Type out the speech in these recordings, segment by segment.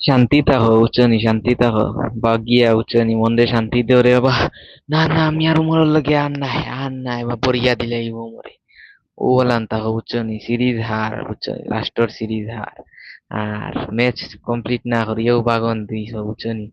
শান্তি উচ্চনি শান্তি বাগিয়া উচ্চনি মন্দে শান্তি দেওরে বাবা না না আমি আর উমর লগে আর নাই বা পড়িয়া দিলে মরে ও বলান উচ্চনি সিরিজ হার উচ্চনি লাস্টর সিরিজ হার আর ম্যাচ কমপ্লিট না করিয়াও বাগন দুই সব উচ্চনি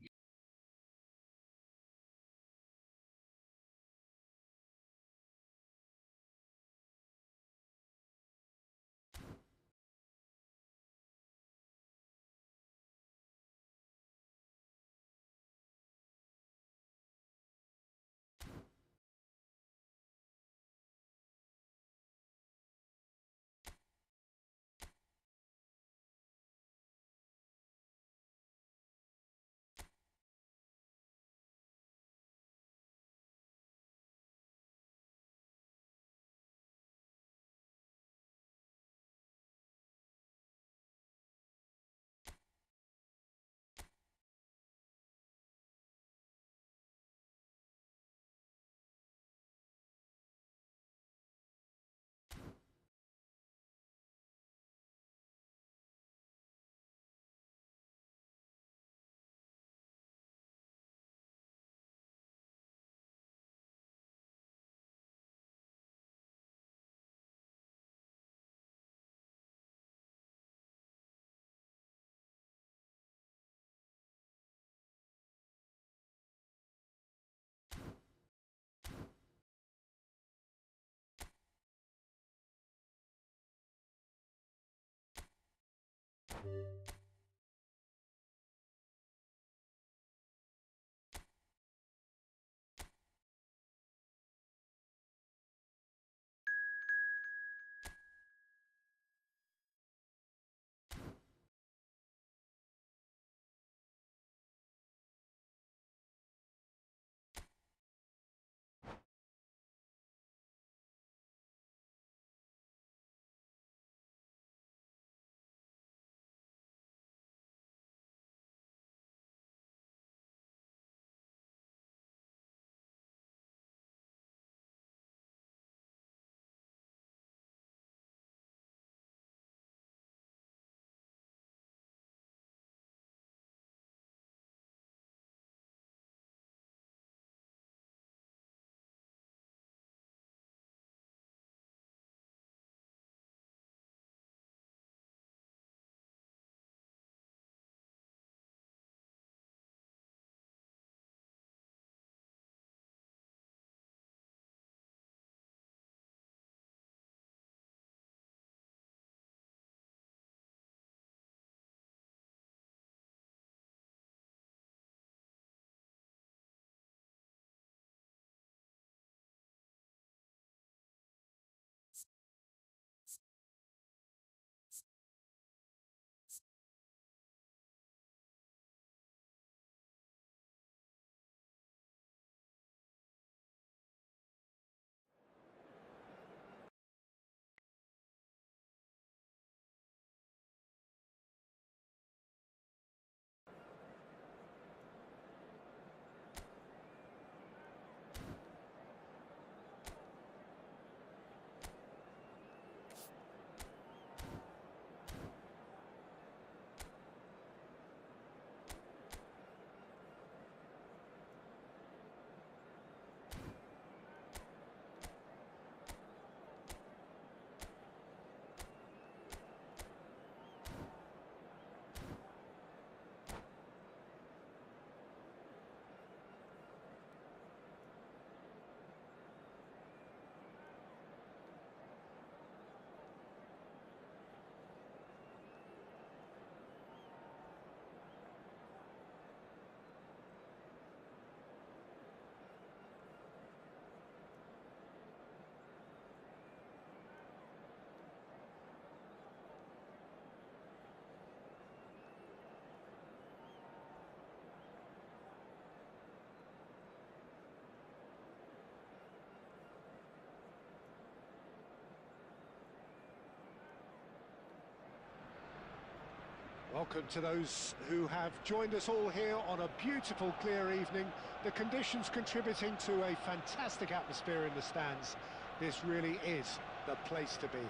Welcome to those who have joined us all here on a beautiful, clear evening. The conditions contributing to a fantastic atmosphere in the stands. This really is the place to be.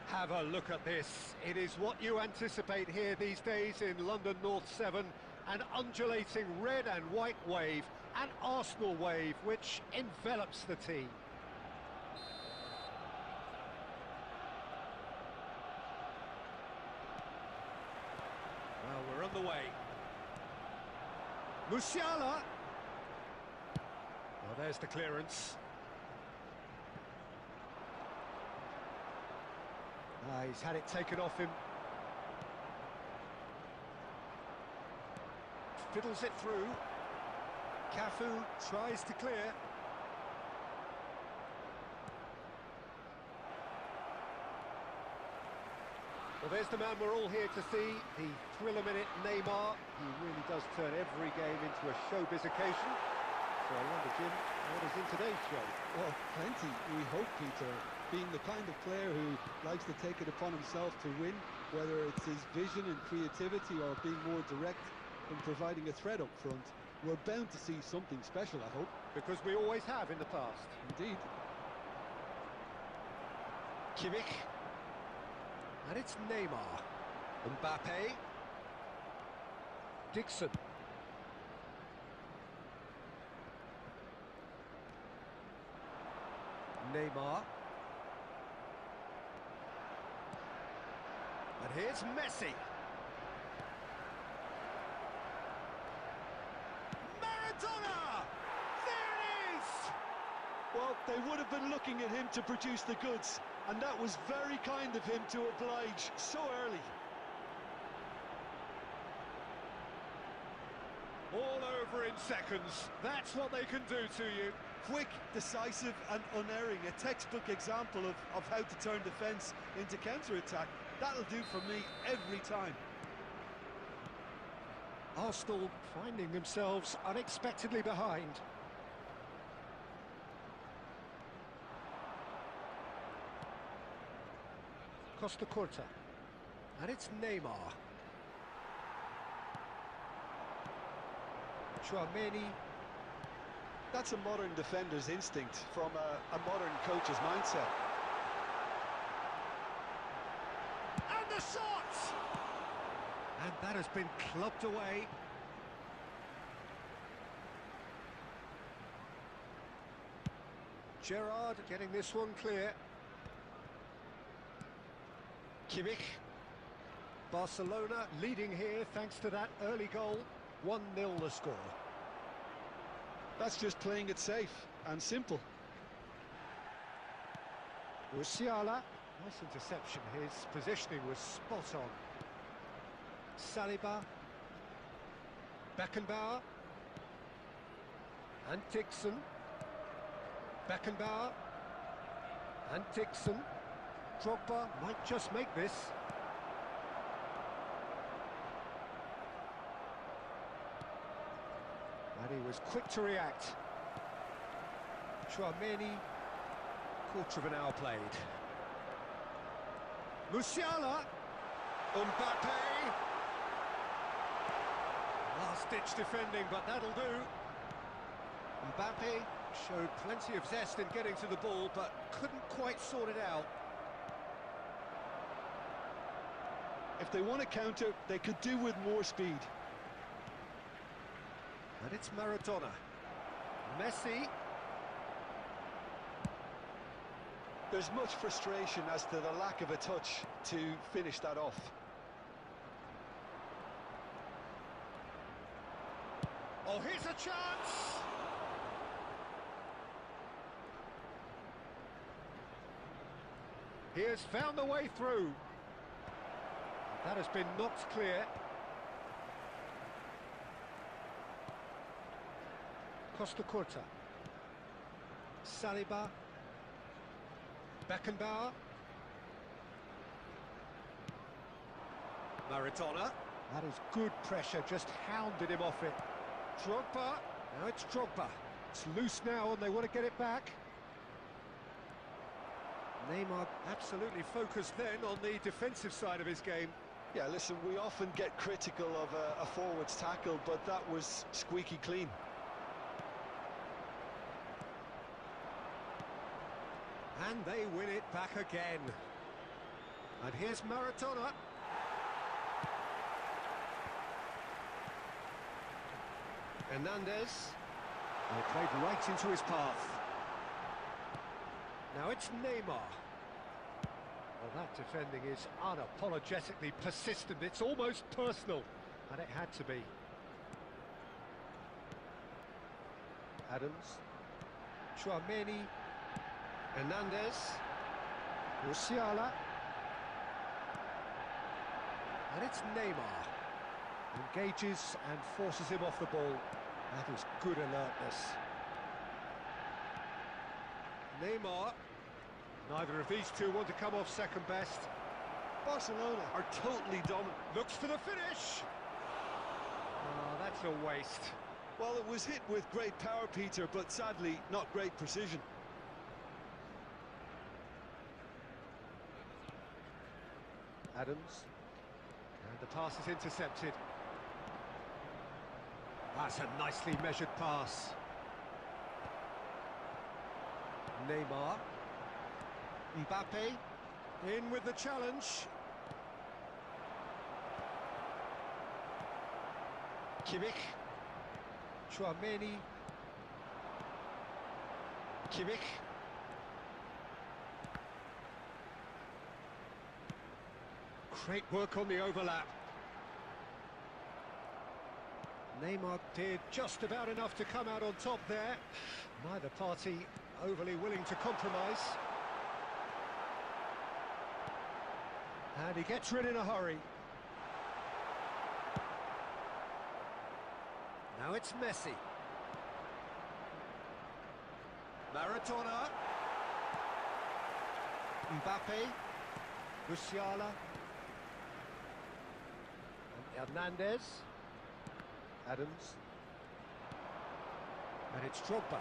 Have a look at this. It is what you anticipate here these days in London North 7. An undulating red and white wave, an Arsenal wave which envelops the team. Well, we're on the way. Musiala. Well, there's the clearance. He's had it taken off him. Fiddles it through. Cafu tries to clear. Well, there's the man we're all here to see, the thriller-minute Neymar. He really does turn every game into a showbiz occasion. So I wonder, Jim, what is in today's show? Well, plenty, we hope, Peter. Being the kind of player who likes to take it upon himself to win, whether it's his vision and creativity or being more direct in providing a threat up front, we're bound to see something special, I hope. Because we always have in the past. Indeed. Kimmich. And it's Neymar. Mbappe. Dixon. Neymar. And here's Messi. Maradona! There it is! Well, they would have been looking at him to produce the goods, and that was very kind of him to oblige so early. All over in seconds. That's what they can do to you. Quick, decisive and unerring. A textbook example of how to turn defence into counter-attack. That'll do for me every time. Arsenal finding themselves unexpectedly behind. Costa Curta. And it's Neymar. Chouameni. That's a modern defender's instinct from a modern coach's mindset. And the shot! And that has been clubbed away. Gerrard getting this one clear. Kimmich. Barcelona leading here thanks to that early goal. 1-0 the score. That's just playing it safe and simple. Musiala. Nice interception. His positioning was spot on. Saliba. Beckenbauer. And Dixon. Beckenbauer. And Dixon. Drogba might just make this. And he was quick to react. Chouameni, quarter of an hour played. Musiala, Mbappe. Last-ditch defending, but that'll do. Mbappe showed plenty of zest in getting to the ball, but couldn't quite sort it out. If they want to counter, they could do with more speed. And it's Maradona. Messi. There's much frustration as to the lack of a touch to finish that off. Oh, here's a chance! He has found the way through. That has been knocked clear. Costa Curta. Saliba. Beckenbauer. Maradona. That is good pressure, just hounded him off it. Drogba. Now it's Drogba. It's loose now and they want to get it back. Neymar absolutely focused then on the defensive side of his game. Yeah, listen, we often get critical of a forward's tackle, but that was squeaky clean. And they win it back again. And here's Maradona. Hernandez. And it played right into his path. Now it's Neymar. Well, that defending is unapologetically persistent. It's almost personal. And it had to be. Adams. Chouameni. Hernandez. Musiala. And it's Neymar. Engages and forces him off the ball. That is good alertness. Neymar. Neither of these two want to come off second best. Barcelona are totally dominant. Looks for the finish. Oh, that's a waste. Well, it was hit with great power, Peter, but sadly, not great precision. Adams. And the pass is intercepted. That's a nicely measured pass. Neymar. Mbappe. In with the challenge. Kimmich. Chouameni. Kimmich. Great work on the overlap. Neymar did just about enough to come out on top there. Neither party overly willing to compromise. And he gets rid in a hurry. Now it's Messi. Maradona. Mbappe. Musiala. And Hernandez. Adams. And it's Drogba.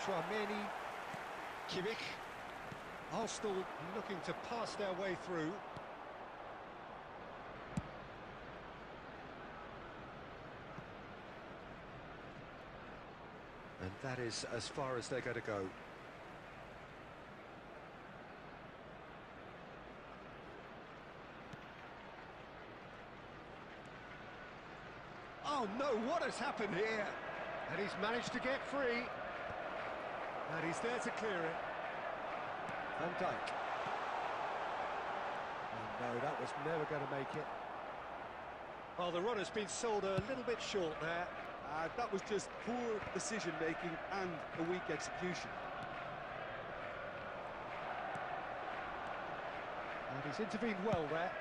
Chouameni. Kimmich. Arsenal looking to pass their way through. And that is as far as they're going to go. Oh no, what has happened here? And he's managed to get free. And he's there to clear it. Van Dijk. Oh, no, that was never going to make it. Well, the runner's been sold a little bit short there. That was just poor decision-making and a weak execution. And he's intervened well there.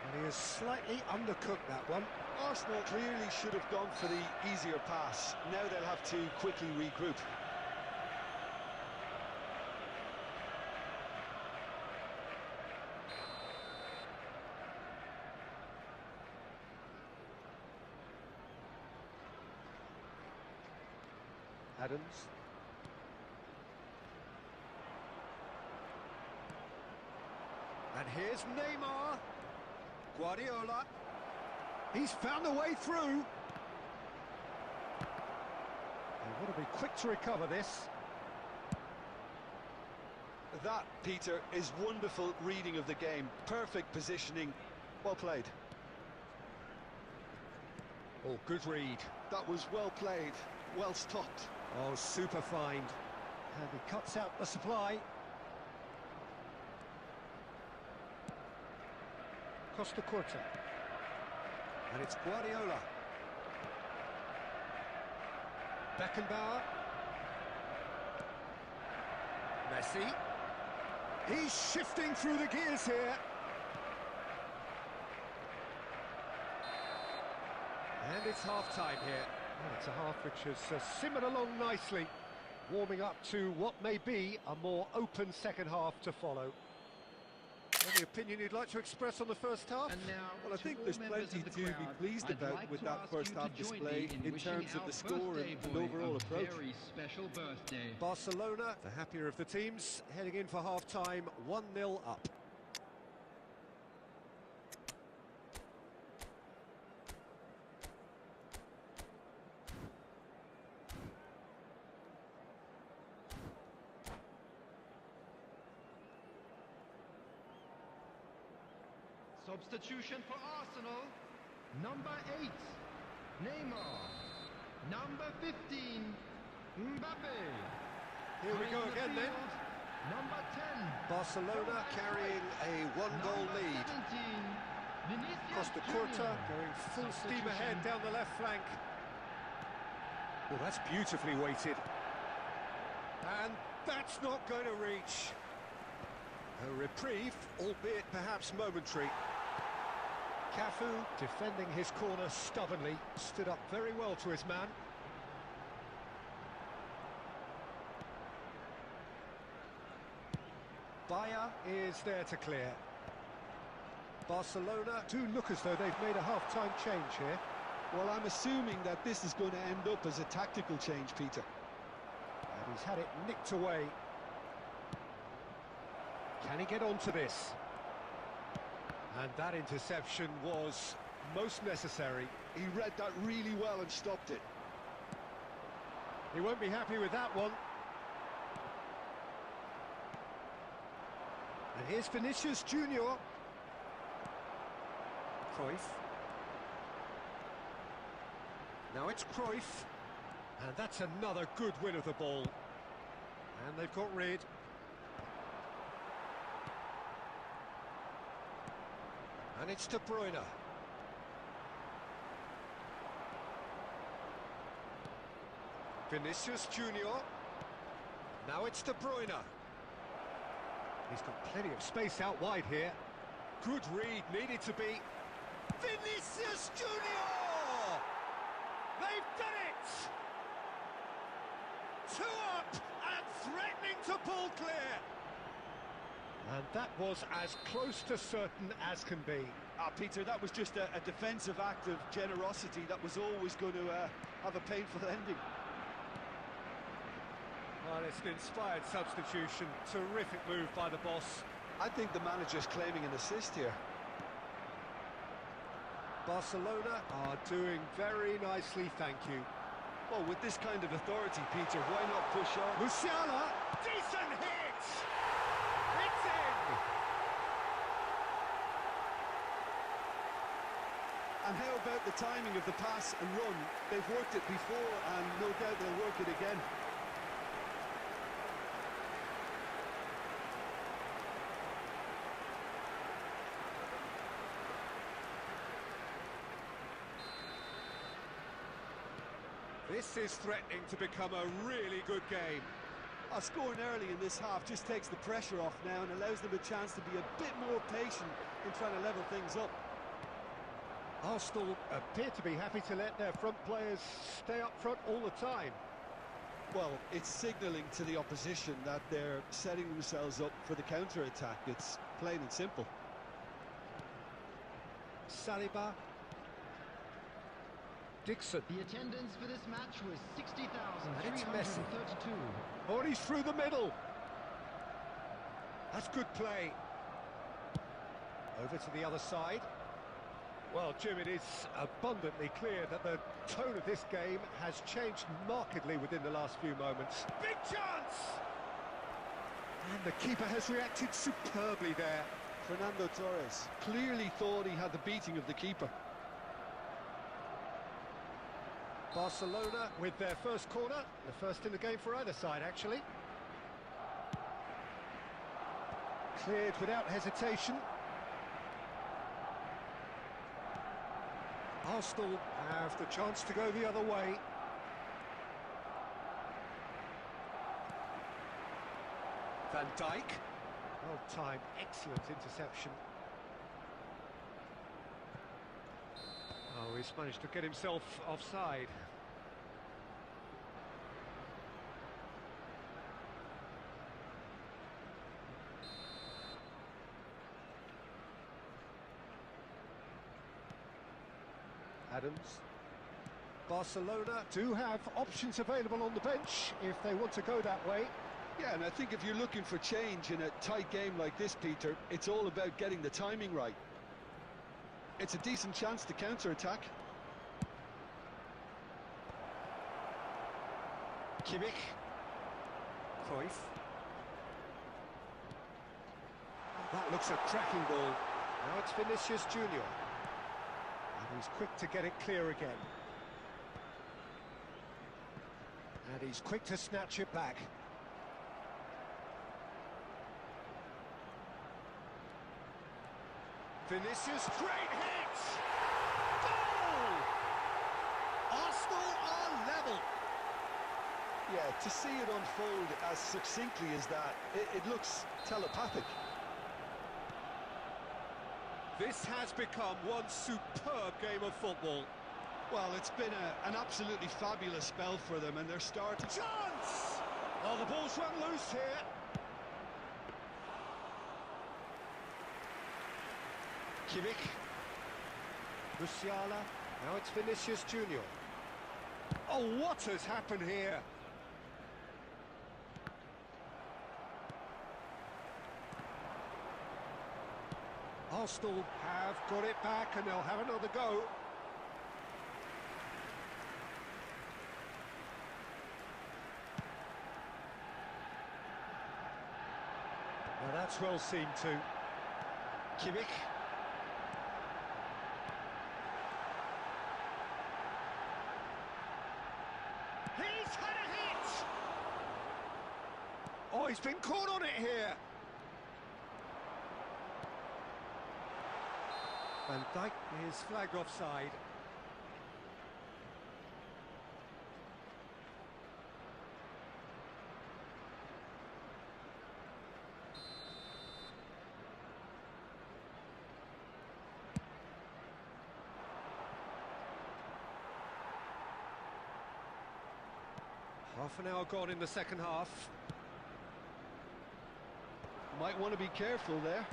And he has slightly undercooked that one. Arsenal clearly should have gone for the easier pass. Now they'll have to quickly regroup. Adams. And here's Neymar. Guardiola. He's found a way through. They want to be quick to recover this. That, Peter, is wonderful reading of the game. Perfect positioning. Well played. Oh, good read. That was well played. Well stopped. Oh, super find. And he cuts out the supply. Costa Curta. And it's Guardiola. Beckenbauer. Messi. He's shifting through the gears here. And it's half-time here. Well, it's a half which has simmered along nicely, warming up to what may be a more open second half to follow. Any opinion you'd like to express on the first half? Well, I think there's plenty to be pleased about with that first half display in terms of the score and overall approach. Barcelona, the happier of the teams, heading in for half-time, 1-0 up. Substitution for Arsenal. Number 8, Neymar. Number 15, Mbappe. Here we go again then. Number 10. Barcelona carrying a one-goal lead. 17, Across the quarter, going full steam ahead down the left flank. Well, that's beautifully weighted. And that's not going to reach. A reprieve, albeit perhaps momentary. Cafu, defending his corner stubbornly, stood up very well to his man. Bayer is there to clear. Barcelona do look as though they've made a half-time change here. Well, I'm assuming that this is going to end up as a tactical change, Peter. And he's had it nicked away. Can he get onto this? And that interception was most necessary. He read that really well and stopped it. He won't be happy with that one. And here's Vinicius Junior. Cruyff. Now it's Cruyff. And that's another good win of the ball. And they've got rid. And it's De Bruyne. Vinicius Junior. Now it's De Bruyne. He's got plenty of space out wide here. Good read, needed to be. Vinicius Junior! They've done it! 2 up and threatening to pull clear. And that was as close to certain as can be. Peter, that was just a defensive act of generosity that was always going to have a painful ending. Well, it's an inspired substitution. Terrific move by the boss. I think the manager's claiming an assist here. Barcelona are doing very nicely, thank you. Well, with this kind of authority, Peter, why not push on? Musiala, decent hit! It's in! And how about the timing of the pass and run? They've worked it before, and no doubt they'll work it again. This is threatening to become a really good game. Scoring early in this half just takes the pressure off now and allows them a chance to be a bit more patient in trying to level things up. Arsenal appear to be happy to let their front players stay up front all the time. Well, it's signalling to the opposition that they're setting themselves up for the counter-attack. It's plain and simple. Saliba. Dixon. The attendance for this match was And it's Messi. 60,332. Oh, and he's through the middle. That's good play. Over to the other side. Well, Jim, it is abundantly clear that the tone of this game has changed markedly within the last few moments. Big chance! And the keeper has reacted superbly there. Fernando Torres clearly thought he had the beating of the keeper. Barcelona with their first corner, the first in the game for either side, actually. Cleared without hesitation. Arsenal have the chance to go the other way. Van Dijk. Well timed, excellent interception. Oh, he's managed to get himself offside. Adams. Barcelona do have options available on the bench if they want to go that way. Yeah, and I think if you're looking for change in a tight game like this, Peter, it's all about getting the timing right. It's a decent chance to counter-attack. Kimmich. Cruyff. That looks a cracking ball. Now it's Vinicius Junior. And he's quick to get it clear again. And he's quick to snatch it back. Vinicius, great hit! Goal! Arsenal are level. Yeah, to see it unfold as succinctly as that, it looks telepathic. This has become one superb game of football. Well, it's been an absolutely fabulous spell for them, and they're starting... Chance! Oh, the ball's run loose here. Kimmich. Musiala. Now it's Vinicius Junior. Oh, what has happened here? Arsenal have got it back and they'll have another go. Now that's well seen too. Kimmich. He's had a hit! Oh, he's been caught on it here. Van Dijk is flagged offside. Half an hour gone in the second half. Might want to be careful there.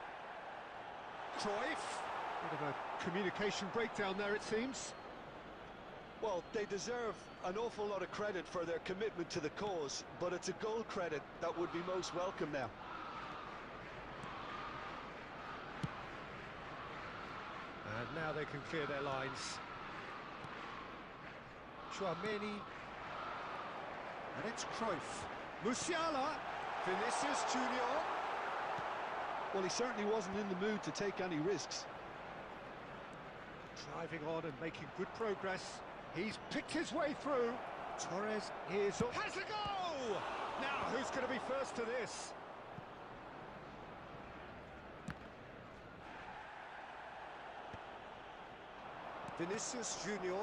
Cruyff. Bit of a communication breakdown there, it seems. Well, they deserve an awful lot of credit for their commitment to the cause, but it's a goal credit that would be most welcome now. And now they can clear their lines. Chouameni. And it's Cruyff. Musiala. Vinicius Junior. Well, he certainly wasn't in the mood to take any risks. Driving on and making good progress. He's picked his way through. Torres is up. Has a go! Now, who's going to be first to this? Vinicius Junior.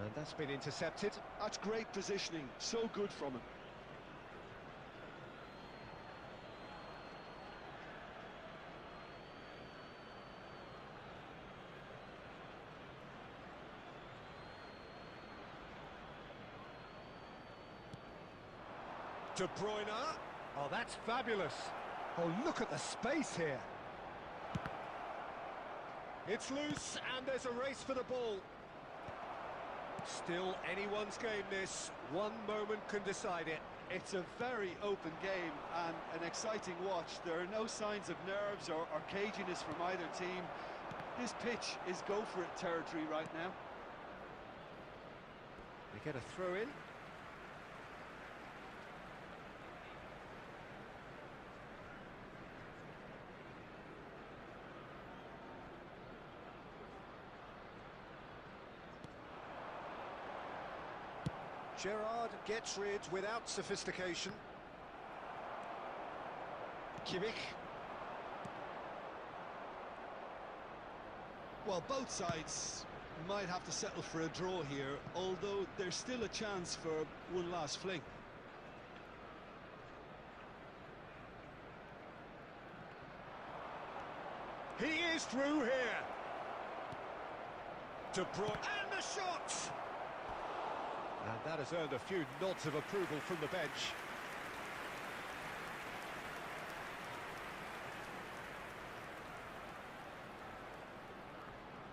And that's been intercepted. That's great positioning. So good from him. De Bruyne. Oh, that's fabulous. Oh, look at the space here. It's loose, and there's a race for the ball. Still anyone's game, this. One moment can decide it. It's a very open game and an exciting watch. There are no signs of nerves or caginess from either team. This pitch is go-for-it territory right now. They get a throw in. Gerrard gets rid without sophistication. Kimmich. Well, both sides might have to settle for a draw here, although there's still a chance for one last fling. He is through here. De Bruyne, and the shot! And that has earned a few nods of approval from the bench.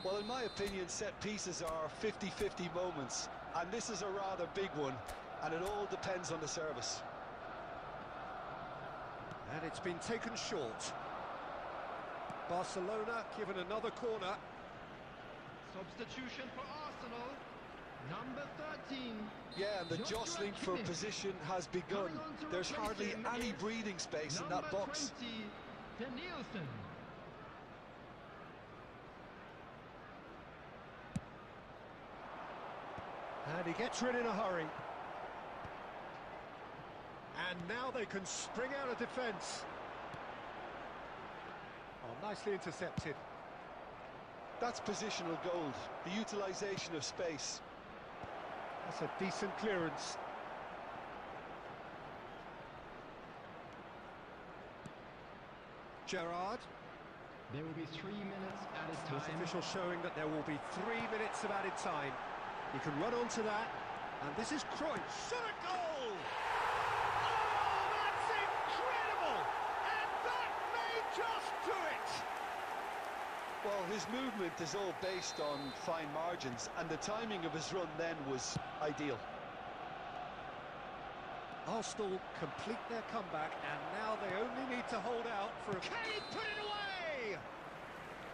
Well, in my opinion, set pieces are 50-50 moments, and this is a rather big one, and it all depends on the service. And it's been taken short. Barcelona given another corner. Substitution for Arsenal. Number 13. Yeah, and the jostling for position has begun. There's hardly any breathing space in that box. 20, to Nielsen. And he gets rid in a hurry. And now they can spring out of defence. Oh, nicely intercepted. That's positional gold, the utilisation of space. That's a decent clearance. Gerrard. There will be 3 minutes added This time. official showing that there will be 3 minutes of added time. He can run onto that. And this is Cruyff. Shot a goal! Oh, that's incredible! And that may just do it! Well, his movement is all based on fine margins, and the timing of his run then was ideal. Arsenal complete their comeback, and now they only need to hold out for a... Can he put it away?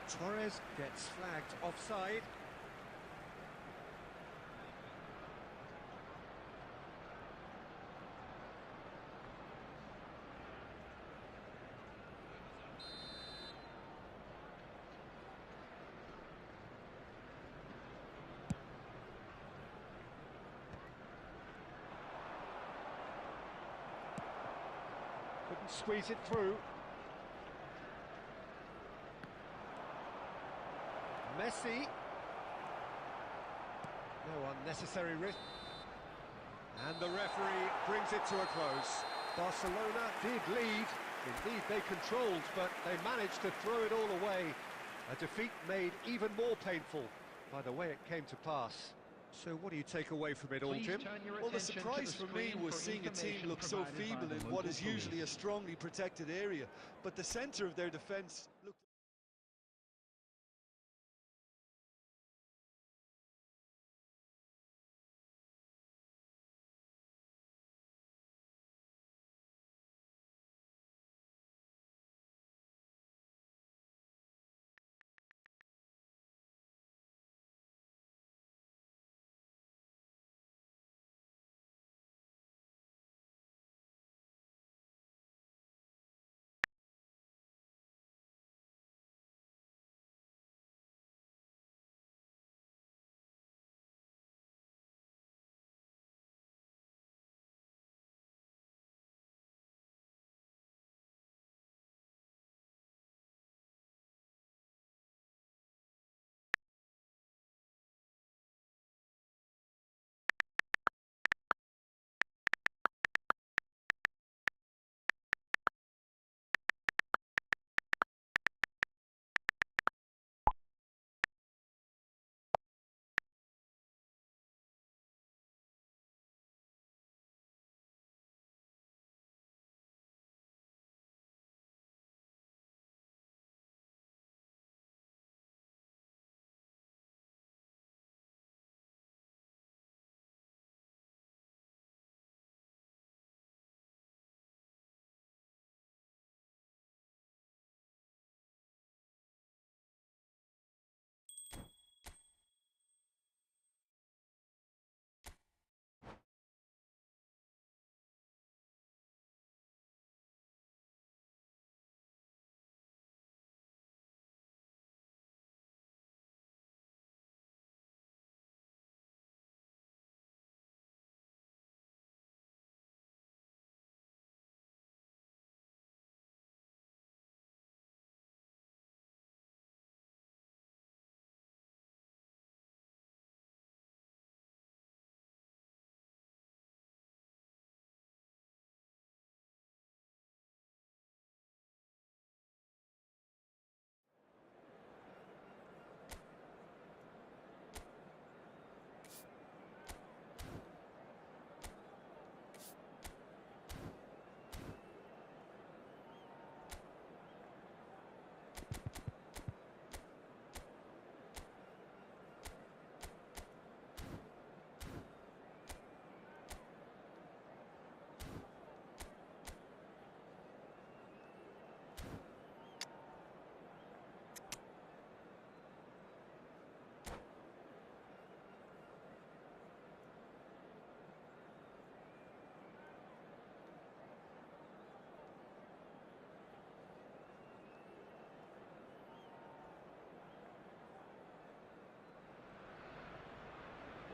Torres gets flagged offside. Couldn't squeeze it through. Messi. No unnecessary risk. And the referee brings it to a close. Barcelona did lead. Indeed, they controlled, but they managed to throw it all away. A defeat made even more painful by the way it came to pass. So what do you take away from it all, Please Jim? turn your Well, the attention to surprise for me screen was for seeing a team information look so provided by feeble the in what local is usually a police. strongly protected area, but the centre of their defence looked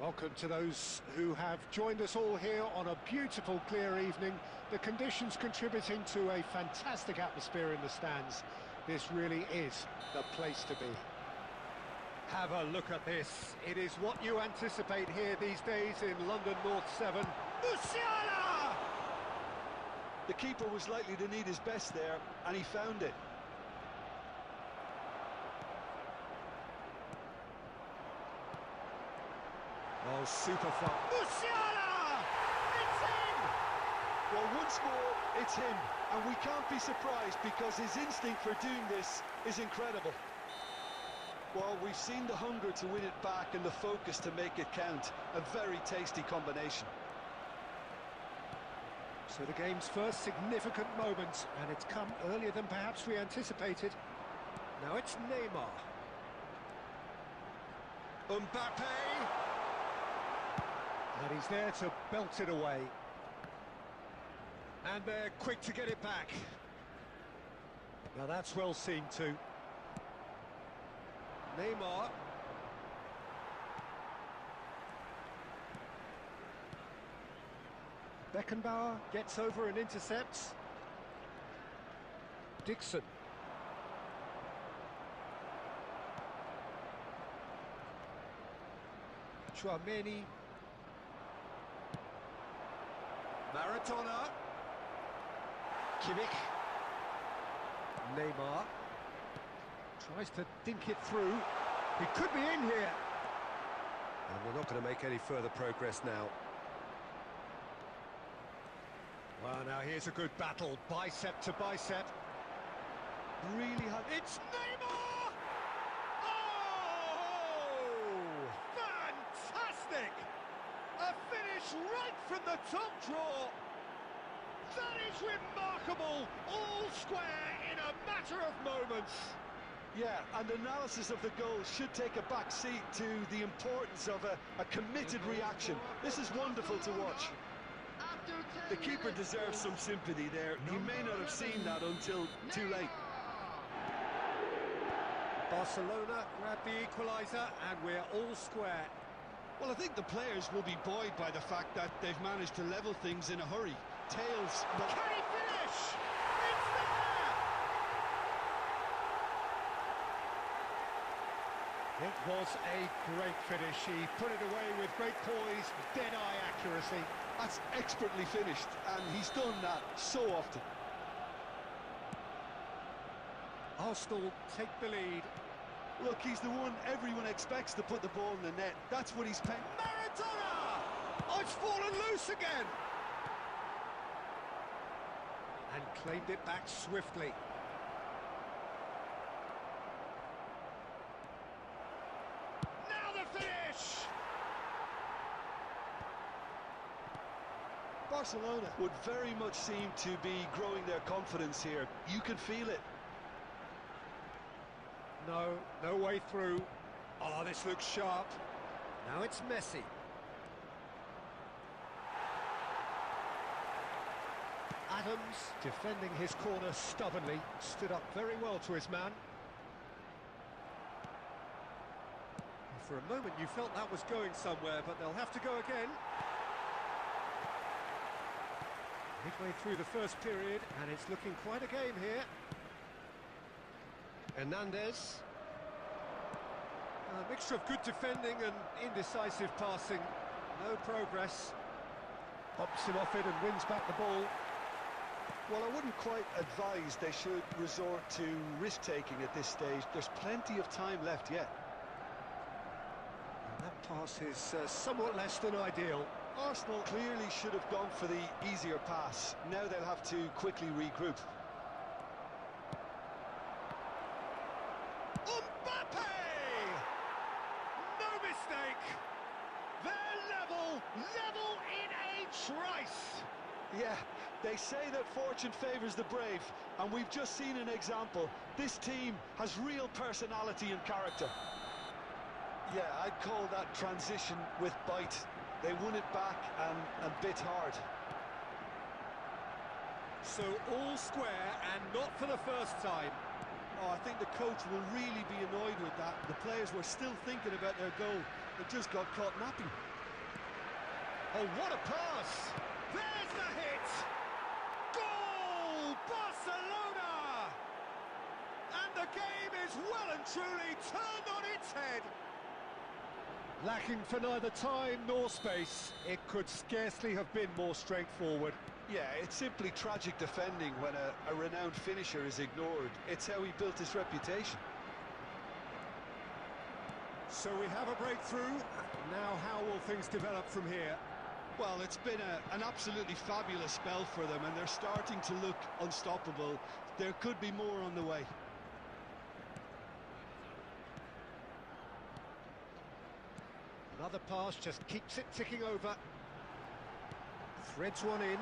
Welcome to those who have joined us all here on a beautiful, clear evening. The conditions contributing to a fantastic atmosphere in the stands. This really is the place to be. Have a look at this. It is what you anticipate here these days in London North 7. Musiala! The keeper was likely to need his best there, and he found it. Oh, super fun. Musiala! It's in! Well, once more, it's him, and we can't be surprised because his instinct for doing this is incredible. Well, we've seen the hunger to win it back and the focus to make it count. A very tasty combination. So the game's first significant moment, and it's come earlier than perhaps we anticipated. Now it's Neymar. Mbappe! And he's there to belt it away. And they're quick to get it back. Now that's well seen too. Neymar. Beckenbauer gets over and intercepts. Dixon. Chouameni. Maradona. Kimmich. Neymar. Tries to dink it through. He could be in here. And we're not going to make any further progress now. Well, now here's a good battle, bicep to bicep. Really hard. It's Neymar! Oh! Fantastic! A finish right from the top draw. That is remarkable! All square in a matter of moments. Yeah, and analysis of the goal should take a back seat to the importance of a committed reaction. This is wonderful to watch. The keeper deserves some sympathy there. He may not have seen that until too late. Barcelona grab the equaliser, and we're all square. Well, I think the players will be buoyed by the fact that they've managed to level things in a hurry. Tails, but... Can he finish? It's there! It was a great finish. He put it away with great poise, dead-eye accuracy. That's expertly finished, and he's done that so often. Arsenal take the lead. Look, he's the one everyone expects to put the ball in the net. That's what he's paying. Maradona! Oh, it's fallen loose again! And claimed it back swiftly. Now the finish! Barcelona would very much seem to be growing their confidence here. You can feel it. No way through. Oh, this looks sharp. Now it's Messi. Adams, defending his corner stubbornly, stood up very well to his man. For a moment you felt that was going somewhere, but they'll have to go again. Midway through the first period, and it's looking quite a game here. Hernandez. A mixture of good defending and indecisive passing. No progress. Bumps him off it and wins back the ball. Well, I wouldn't quite advise they should resort to risk-taking at this stage. There's plenty of time left yet. And that pass is somewhat less than ideal. Arsenal clearly should have gone for the easier pass. Now they'll have to quickly regroup. Mbappe! No mistake! They're level in a trice! Yeah, they say that fortune favours the brave, and we've just seen an example. This team has real personality and character. Yeah, I'd call that transition with bite. They won it back and bit hard. So all square, and not for the first time. Oh, I think the coach will really be annoyed with that. The players were still thinking about their goal. They just got caught napping. Oh, what a pass! There's the hit! Goal! Barcelona! And the game is well and truly turned on its head. Lacking for neither time nor space, it could scarcely have been more straightforward. Yeah, it's simply tragic defending when a renowned finisher is ignored. It's how he built his reputation. So we have a breakthrough. Now how will things develop from here? Well, it's been an absolutely fabulous spell for them, and they're starting to look unstoppable. There could be more on the way. Another pass just keeps it ticking over. Threads one in.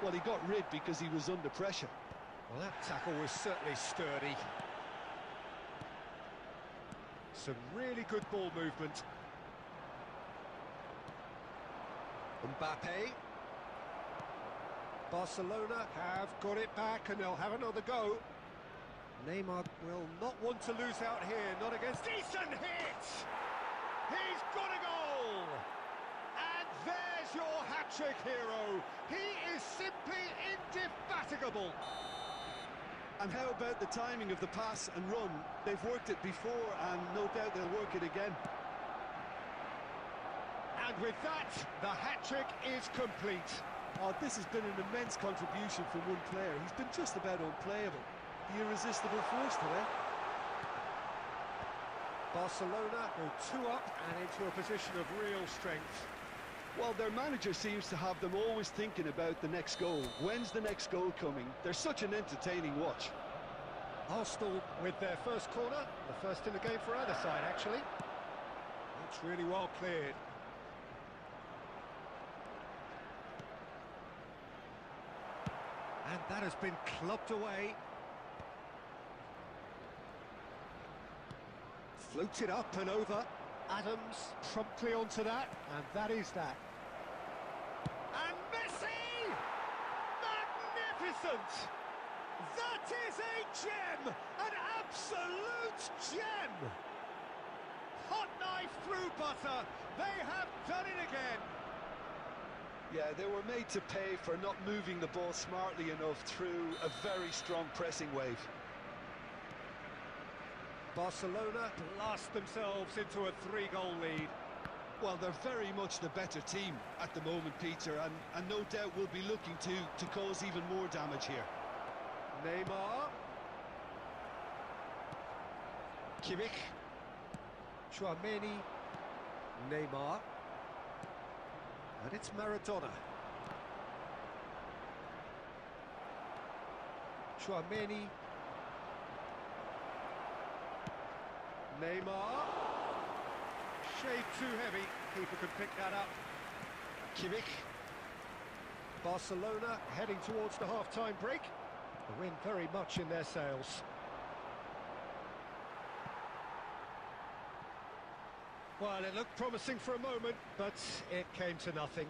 Well, he got rid because he was under pressure. Well, that tackle was certainly sturdy. Some really good ball movement. Mbappe. Barcelona have got it back and they'll have another go. Neymar will not want to lose out here, not against... Decent hit! He's got a goal! And there's your hat-trick hero. He is simply indefatigable. And how about the timing of the pass and run? They've worked it before, and no doubt they'll work it again. And with that, the hat-trick is complete. Oh, this has been an immense contribution from one player. He's been just about unplayable. The irresistible force today. Barcelona go 2 up and into a position of real strength. Well, their manager seems to have them always thinking about the next goal. When's the next goal coming? They're such an entertaining watch. Arsenal with their first corner, the first in the game for either side, actually. It's really well cleared. And that has been clubbed away. Floated up and over. Adams promptly onto that, and that is that. And Messi! Magnificent! That is a gem! An absolute gem! Hot knife through butter. They have done it again. Yeah, they were made to pay for not moving the ball smartly enough through a very strong pressing wave. Barcelona blast themselves into a 3-goal lead. Well, they're very much the better team at the moment, Peter, and no doubt will be looking to cause even more damage here. Neymar. Kimmich. Tchouaméni. Neymar. And it's Maradona. Tchouaméni. Neymar. Shade too heavy. Keeper could pick that up. Kimmich. Barcelona heading towards the half-time break. The wind very much in their sails. Well, it looked promising for a moment, but it came to nothing.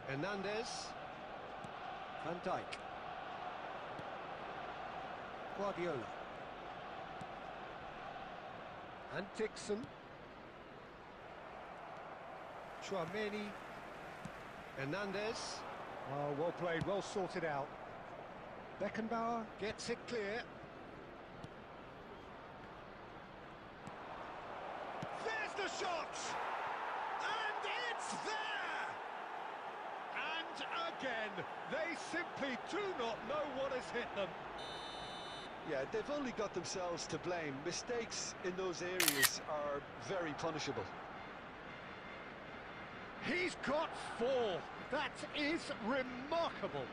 Hernandez. Van Dijk. Guardiola. And Dixon. Tchouaméni. Hernandez. Oh, well played, well sorted out. Beckenbauer gets it clear. There's the shot! And it's there! And again, they simply do not know what has hit them. Yeah, they've only got themselves to blame. Mistakes in those areas are very punishable. He's got 4. That is remarkable.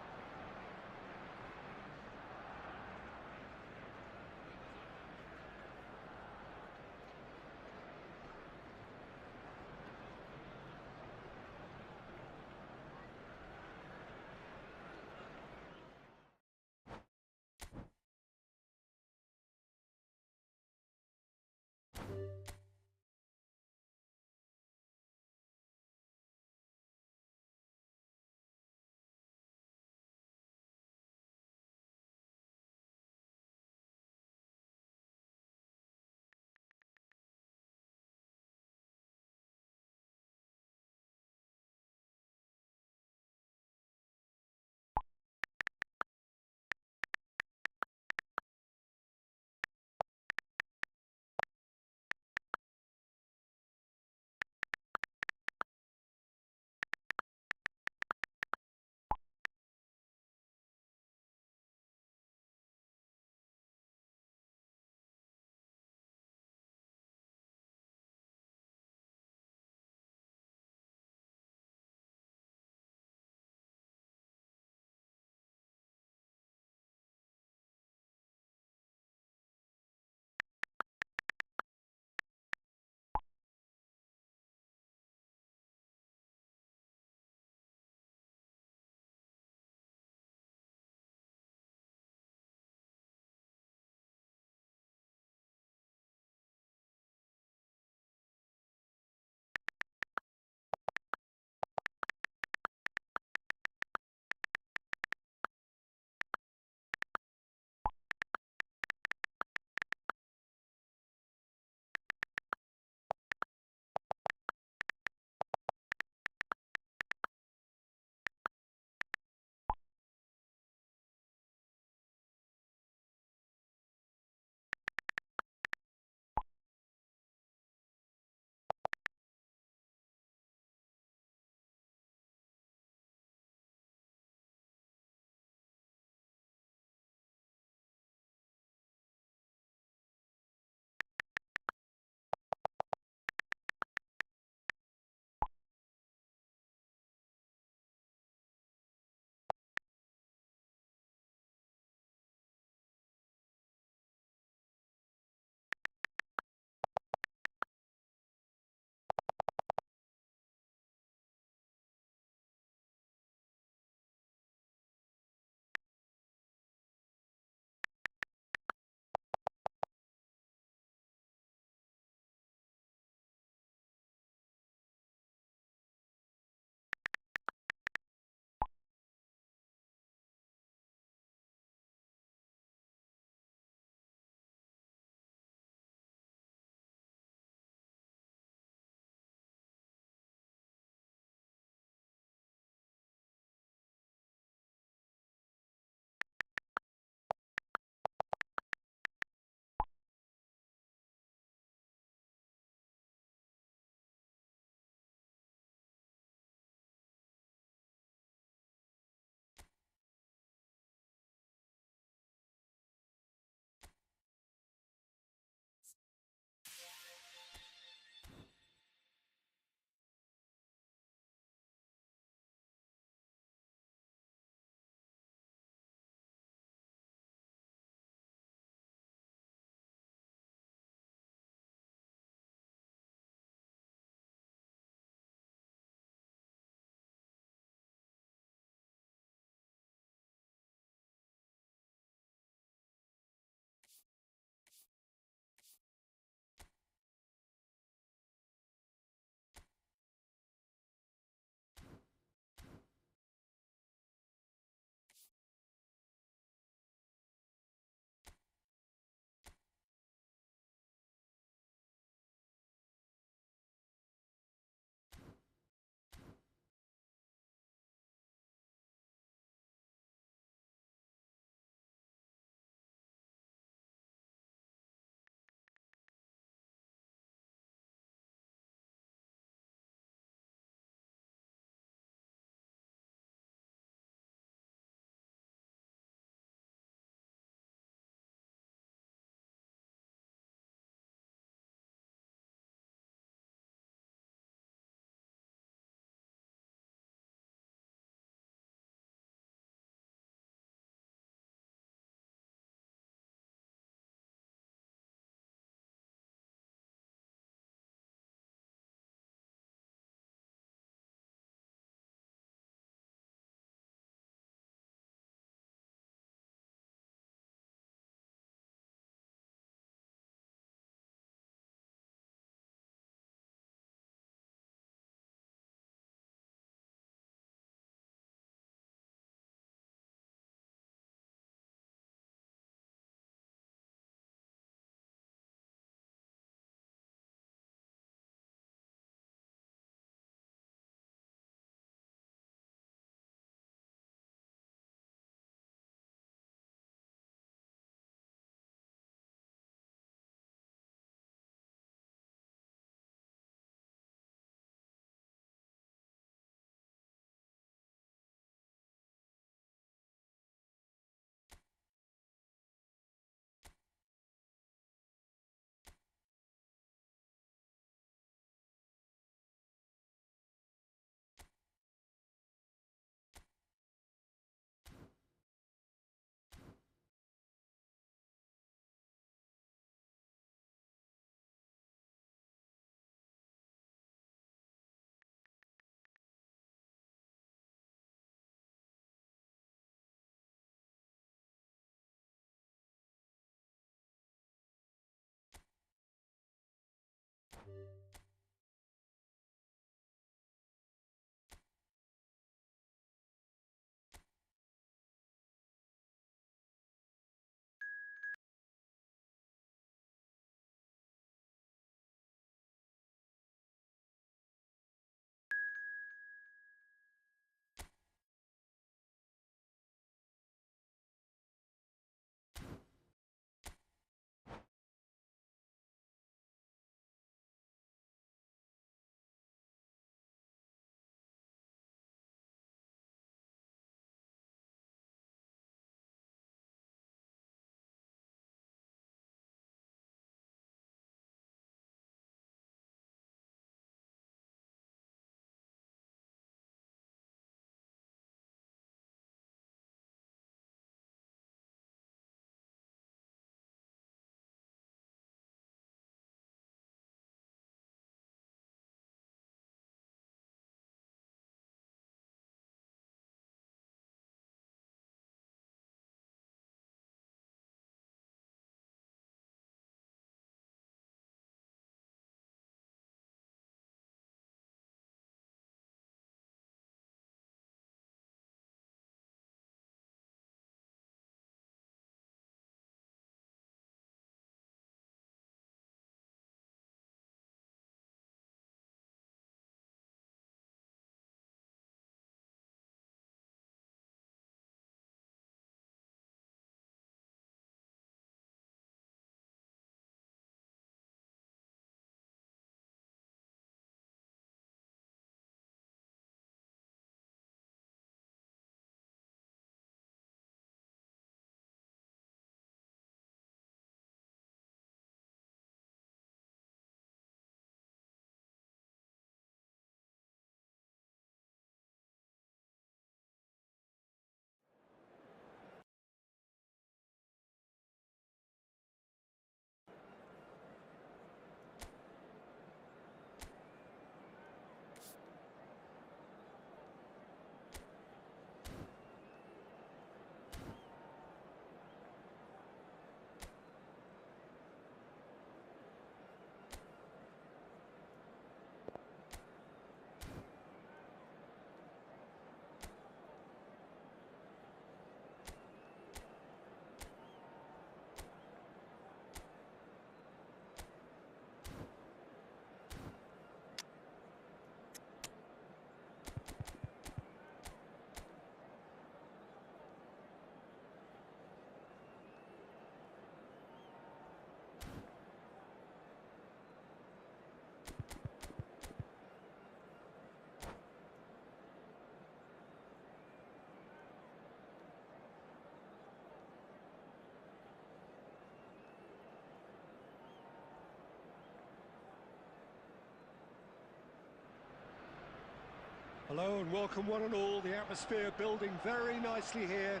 Hello and welcome one and all. The atmosphere building very nicely here.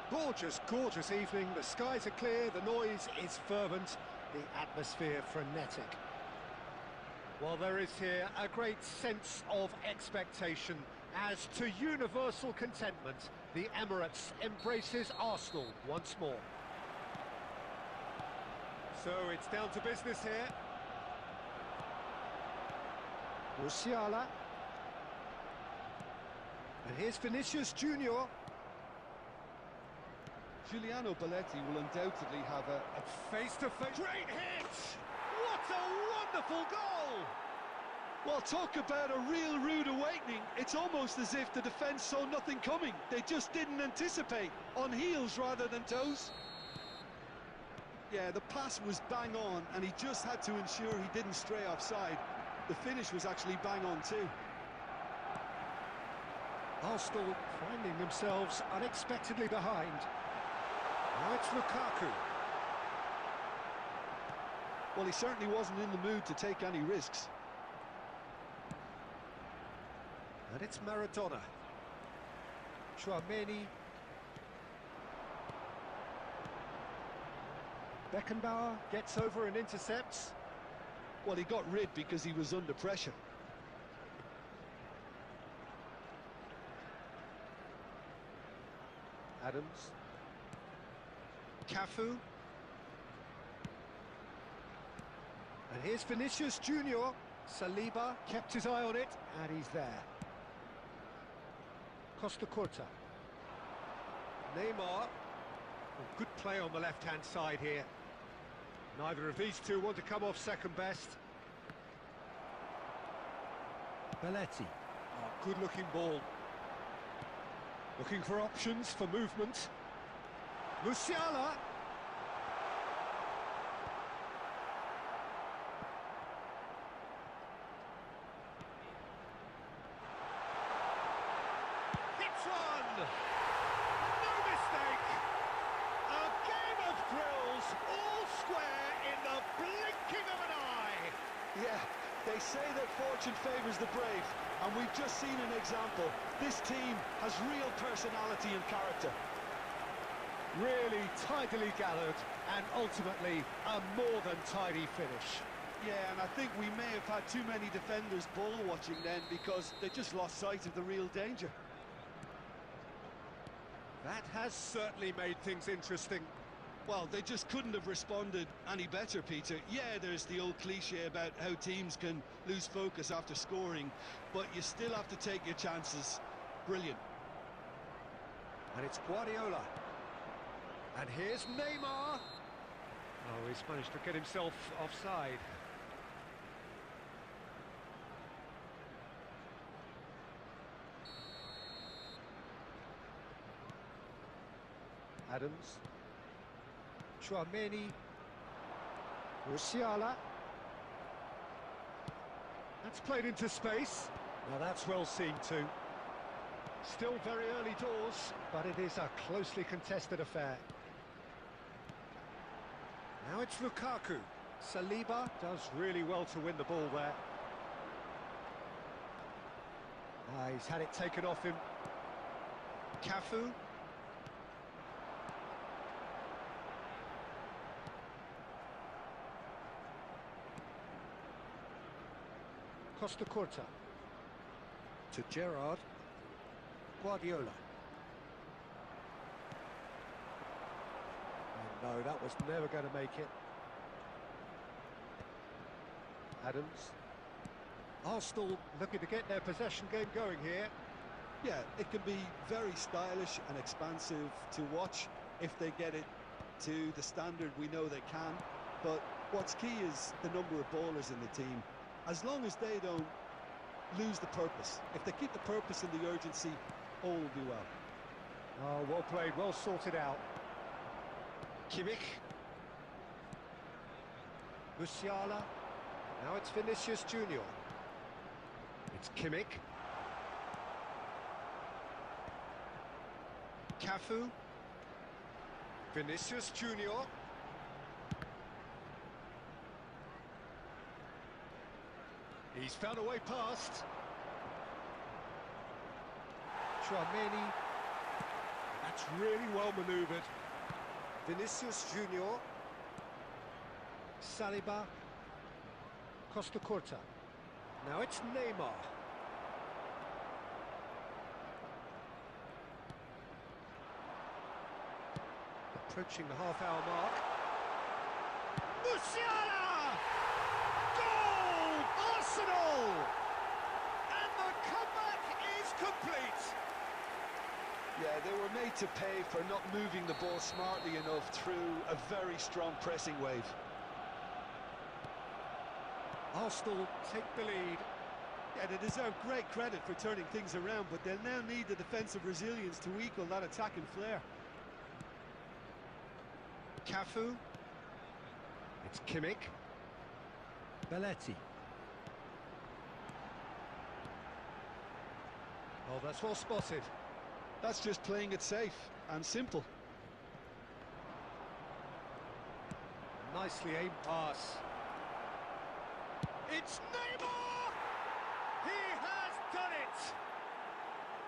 Gorgeous, gorgeous evening. The skies are clear, the noise is fervent, the atmosphere frenetic. Well, there is here a great sense of expectation as to universal contentment. The Emirates embraces Arsenal once more. So it's down to business here. Musiala. And here's Vinicius Junior. Giuliano Belletti will undoubtedly have a Face-to-face. Great hit! What a wonderful goal! Well, talk about a real rude awakening. It's almost as if the defence saw nothing coming. They just didn't anticipate. On heels rather than toes. Yeah, the pass was bang on, and he just had to ensure he didn't stray offside. The finish was actually bang on too. Arsenal finding themselves unexpectedly behind. Now it's Lukaku. Well, he certainly wasn't in the mood to take any risks. And it's Maradona. Chouameni. Beckenbauer gets over and intercepts. Well, he got rid because he was under pressure. Adams. Cafu. And here's Vinicius Junior. Saliba kept his eye on it, and he's there. Costa Curta. Neymar. Oh, good play on the left-hand side here. Neither of these two want to come off second best. Belletti. Oh, good-looking ball. Looking for options for movement. Musiala. Hits one! No mistake! A game of thrills, all square in the blinking of an eye! Yeah, they say that fortune favours the brave, and we've just seen an example. This team has real personality and character. Really tidily gathered, and ultimately a more than tidy finish. Yeah, and I think we may have had too many defenders ball watching then because they just lost sight of the real danger. That has certainly made things interesting. Well, they just couldn't have responded any better, Peter. Yeah, there's the old cliche about how teams can lose focus after scoring, but you still have to take your chances. Brilliant. And it's Guardiola. And here's Neymar. Oh, he's managed to get himself offside. Adams. Chouameni. Musiala. That's played into space. Now that's well seen too. Still very early doors, but it is a closely contested affair. Now it's Lukaku. Saliba does really well to win the ball there. He's had it taken off him. Cafu. Costa Curta. To Gerrard. Guardiola. Oh, no, that was never going to make it. Adams. Arsenal looking to get their possession game going here. Yeah, it can be very stylish and expansive to watch if they get it to the standard we know they can. But what's key is the number of ballers in the team. As long as they don't lose the purpose. If they keep the purpose and the urgency, all will be well. Oh, well played, well sorted out. Kimmich. Musiala. Now it's Vinicius Junior. It's Kimmich. Cafu. Vinicius Junior. He's found a way past. Chouameni. That's really well manoeuvred. Vinicius Junior. Saliba. Costa Curta. Now it's Neymar. Approaching the half-hour mark. Musiala! Goal! Arsenal! And the comeback is complete. Yeah, they were made to pay for not moving the ball smartly enough through a very strong pressing wave. Arsenal take the lead. Yeah, they deserve great credit for turning things around, but they'll now need the defensive resilience to equal that attacking flair. Cafu. It's Kimmich. Belletti. Oh, that's well spotted. That's just playing it safe and simple. Nicely aimed pass. It's Neymar! He has done it!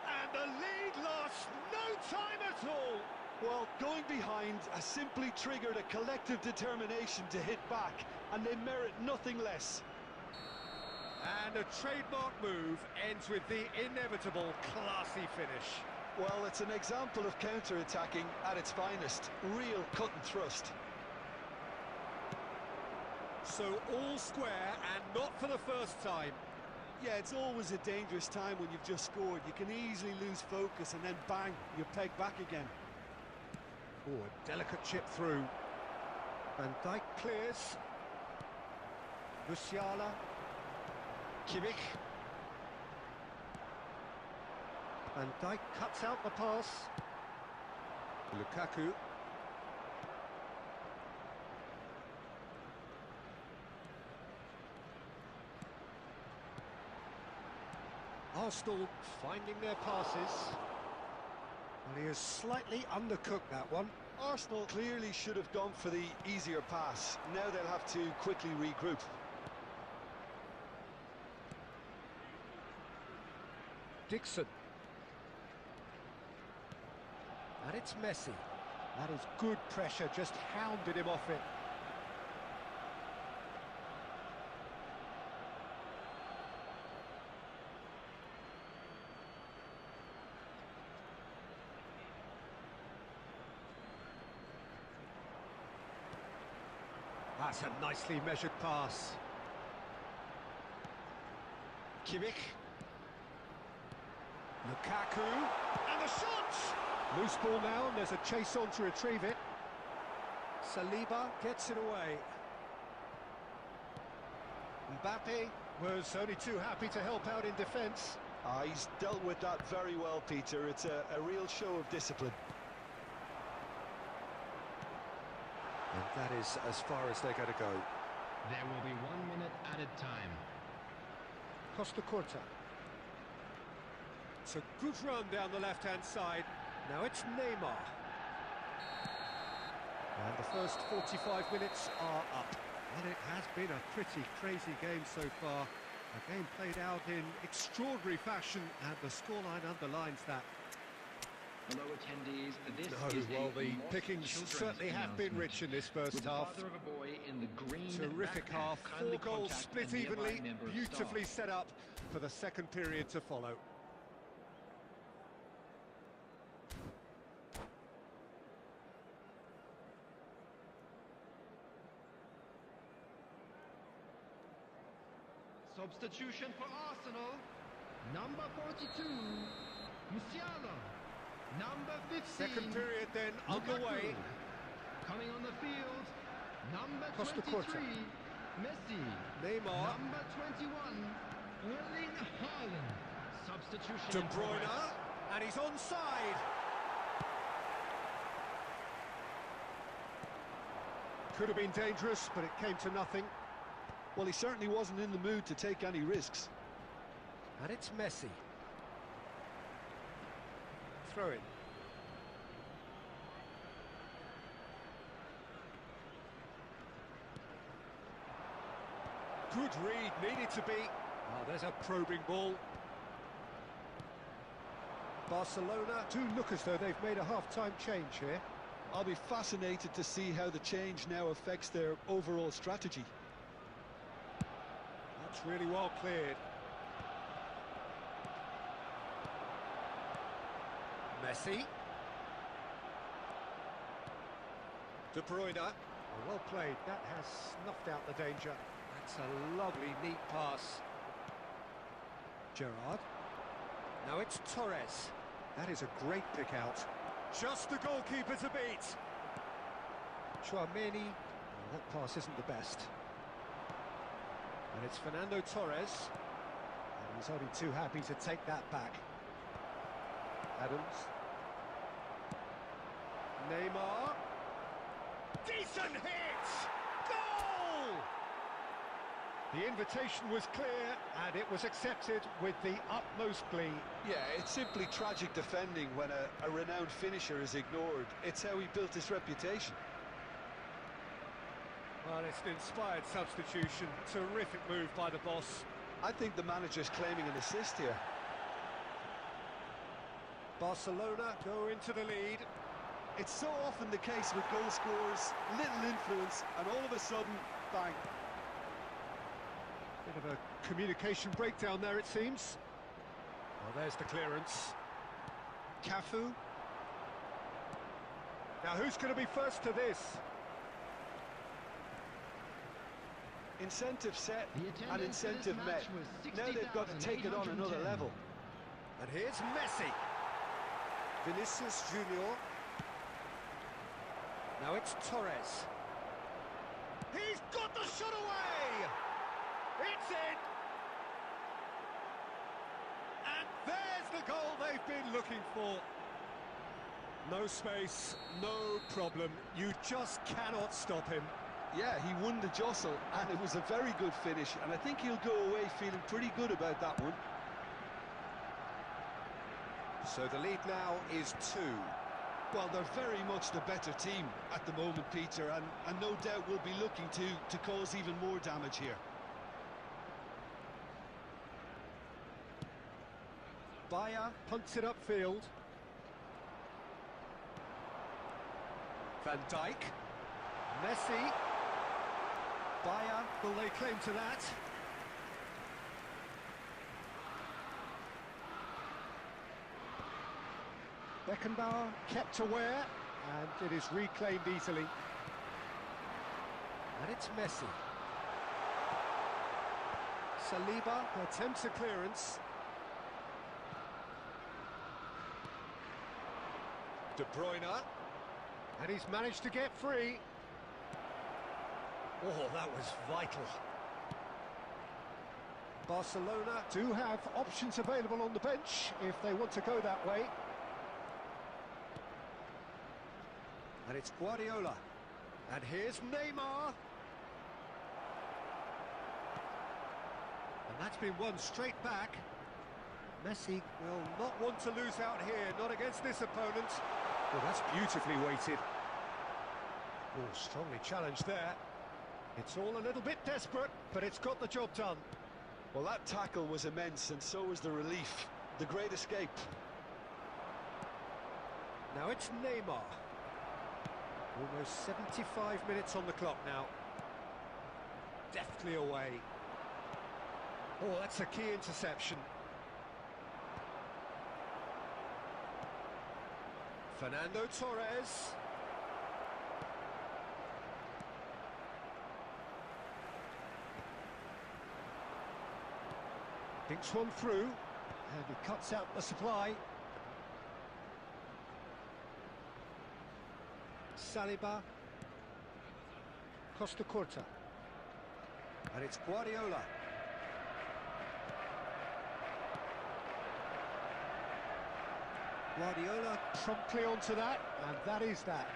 And the lead lost no time at all. Well, going behind has simply triggered a collective determination to hit back, and they merit nothing less. And a trademark move ends with the inevitable classy finish. Well, it's an example of counter-attacking at its finest. Real cut and thrust. So all square, and not for the first time. Yeah, it's always a dangerous time when you've just scored. You can easily lose focus and then bang, you're pegged back again. Oh, a delicate chip through. Van Dijk clears. Musiala. Kimmich. Van Dijk cuts out the pass. Lukaku. Arsenal finding their passes. Well, he has slightly undercooked that one. Arsenal clearly should have gone for the easier pass. Now they'll have to quickly regroup. Dixon. And it's Messi. That is good pressure, just hounded him off it. That's a nicely measured pass. Kimmich. Lukaku. And the shot! Loose ball now, and there's a chase on to retrieve it. Saliba gets it away. Mbappe was only too happy to help out in defence. He's dealt with that very well, Peter. It's a real show of discipline. And that is as far as they're going to go. There will be 1 minute added time. Costa Curta. It's a good run down the left-hand side. Now it's Neymar. And the first 45 minutes are up. And it has been a pretty crazy game so far. A game played out in extraordinary fashion, and the scoreline underlines that. Hello attendees, this No, is well, a the Lost pickings Children's certainly have been announcement. rich in this first With the half. father of a boy in the green Terrific backpack, half, 4 kindly goals contact split a nearby evenly, member of beautifully staff. set up for the second period to follow. Substitution for Arsenal. Number 42, Musiala. Number 15, Second period then Lukaku. underway. Coming on the field, number Costa 23, Curta. Messi. Neymar. Number 21, Erling Haaland. Substitution De in Bruyne, progress. and he's onside. Could have been dangerous, but it came to nothing. Well, he certainly wasn't in the mood to take any risks. And it's Messi. Throw it. Good read, needed to be. Oh, there's a probing ball. Barcelona do look as though they've made a half-time change here. I'll be fascinated to see how the change now affects their overall strategy. That's really well cleared. Messi. De Bruyne. Oh, well played. That has snuffed out the danger. That's a lovely, neat pass. Gerrard. Now it's Torres. That is a great pick out. Just the goalkeeper to beat. Tchouameni. Oh, that pass isn't the best. And it's Fernando Torres. And he's only too happy to take that back. Adams. Neymar. Decent hit! Goal! The invitation was clear, and it was accepted with the utmost glee. Yeah, it's simply tragic defending when a renowned finisher is ignored. It's how he built his reputation. Well, it's an inspired substitution. Terrific move by the boss. I think the manager's claiming an assist here. Barcelona go into the lead. It's so often the case with goal scorers, little influence, and all of a sudden, bang. Bit of a communication breakdown there, it seems. Well, there's the clearance. Cafu. Now, who's going to be first to this? Incentive set The and attendance for this incentive match met. was Now they've got to take it on another 60,810. level. And here's Messi. Vinicius Junior. Now it's Torres. He's got the shot away! It's in! And there's the goal they've been looking for. No space, no problem. You just cannot stop him. Yeah, he won the jostle, and it was a very good finish, and I think he'll go away feeling pretty good about that one. So the lead now is 2. Well, they're very much the better team at the moment, Peter, and no doubt will be looking to cause even more damage here. Bayer punts it upfield. Van Dijk. Messi. Bayer, will lay claim to that? Beckenbauer kept aware, and it is reclaimed easily. And it's Messi. Saliba attempts a clearance. De Bruyne, and he's managed to get free. Oh, that was vital. Barcelona do have options available on the bench if they want to go that way. And it's Guardiola. And here's Neymar. And that's been won straight back. Messi will not want to lose out here, not against this opponent. Well, that's beautifully weighted. Oh, strongly challenged there. It's all a little bit desperate, but it's got the job done. Well, that tackle was immense, and so was the relief. The great escape. Now it's Neymar. Almost 75 minutes on the clock now. Deftly away. Oh, that's a key interception. Fernando Torres. Dinks one through, and he cuts out the supply. Saliba. Costa Curta. And it's Guardiola. Guardiola promptly onto that, and that is that.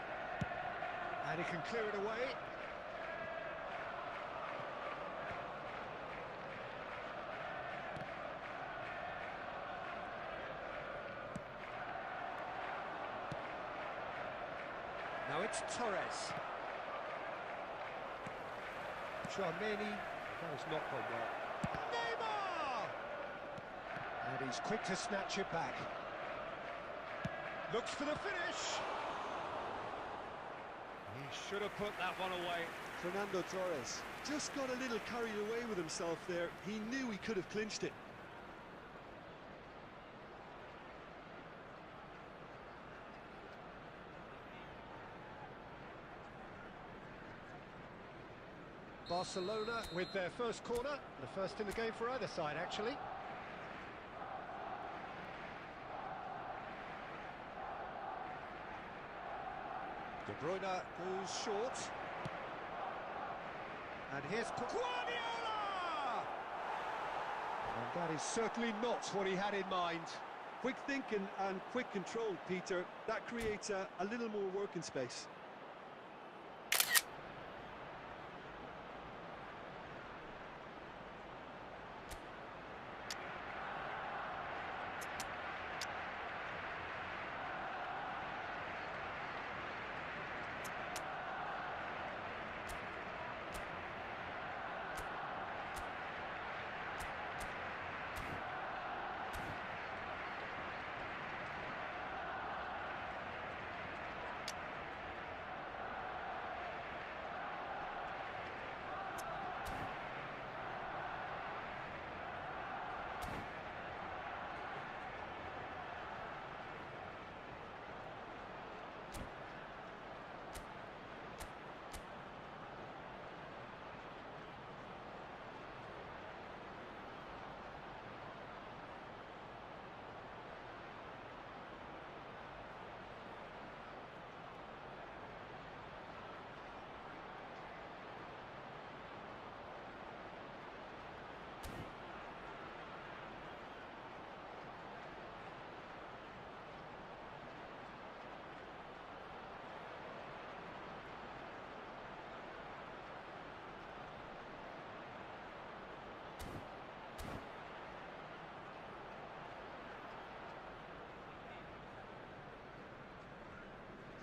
And he can clear it away. Now it's Torres. Tchouameni. That has not gone well. Neymar! And he's quick to snatch it back. Looks for the finish. He should have put that one away. Fernando Torres just got a little carried away with himself there. He knew he could have clinched it. Barcelona with their first corner, the first in the game for either side, actually. De Bruyne goes short. And here's Guardiola! And that is certainly not what he had in mind. Quick thinking and quick control, Peter. That creates a little more working space.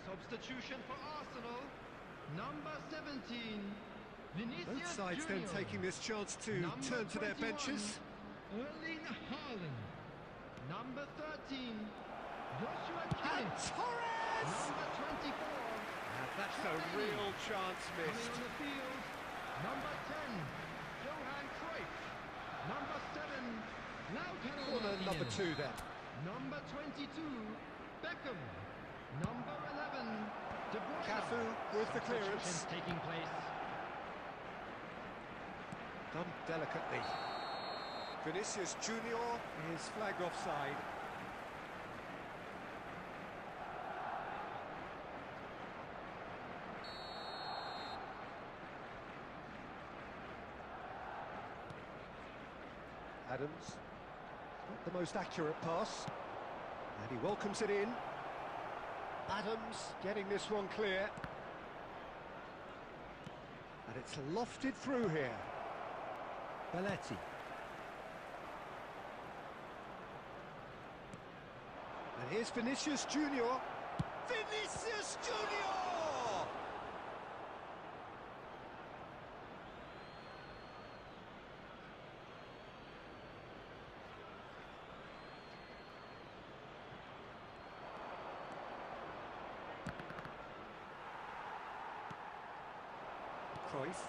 Substitution for Arsenal, number 17, Vinicius Both sides Junior. then taking this chance to Number turn to their 21, benches. Erling Haaland. Number 13, Joshua And Kimmich. Torres! Number 24, And that's a real chance coming missed. on the field. Number 10, Johan Cruyff. Number 7, Lautaro Corner number Martinez. 2 then. Number 22, Beckham. Number 11, De Bruyne. Cafu with the clearance. Substitutions taking place. Done delicately. Vinicius Junior is flagged offside. Adams, not the most accurate pass, and he welcomes it in. Adams getting this one clear. And it's lofted through here. Belletti. And here's Vinicius Junior. Vinicius Junior! Cruyff.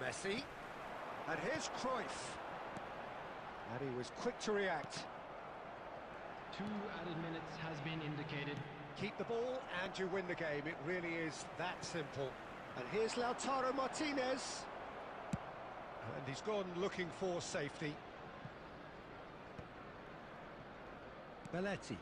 Messi. And here's Cruyff. And he was quick to react. 2 added minutes has been indicated. Keep the ball and you win the game. It really is that simple. And here's Lautaro Martinez. And he's gone looking for safety. Belletti.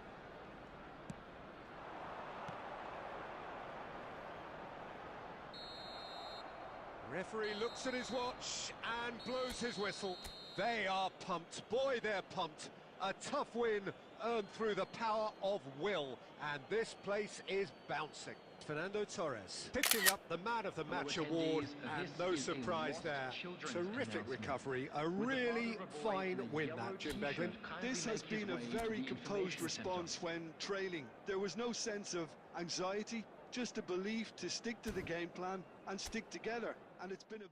Referee looks at his watch and blows his whistle. They are pumped. Boy, they're pumped. A tough win earned through the power of will. And this place is bouncing. Fernando Torres picking up the Man of the Match award, and no surprise there. Terrific recovery, a really fine win that, Jim Beglin. This has been a very composed response when trailing. There was no sense of anxiety, just a belief to stick to the game plan and stick together. And it's been a